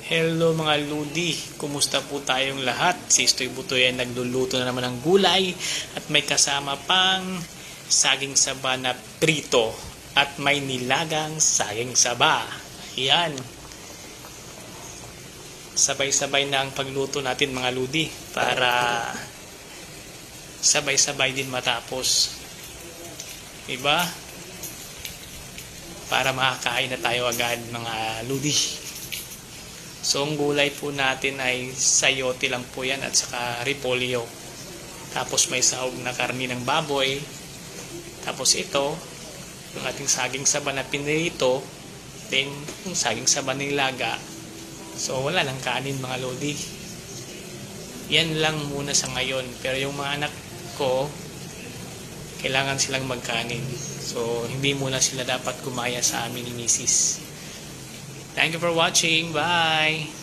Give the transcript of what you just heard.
Hello mga Ludi, kumusta po tayong lahat? Si Istoy Butoy ay nagluluto na naman ng gulay at may kasama pang saging saba na prito at may nilagang saging saba. Yan. Sabay-sabay na ang pagluto natin mga Ludi para sabay-sabay din matapos. Diba? Para makakain na tayo agad mga Ludi. So, ang gulay po natin ay sayote lang po yan at saka repolyo. Tapos may sahog na karni ng baboy. Tapos ito, yung ating saging saba na pinirito. Then, yung saging saba ng laga. So, wala lang kanin mga lodi. Yan lang muna sa ngayon. Pero yung mga anak ko, kailangan silang magkanin. So, hindi muna sila dapat gumaya sa amin ni Mrs. Thank you for watching. Bye!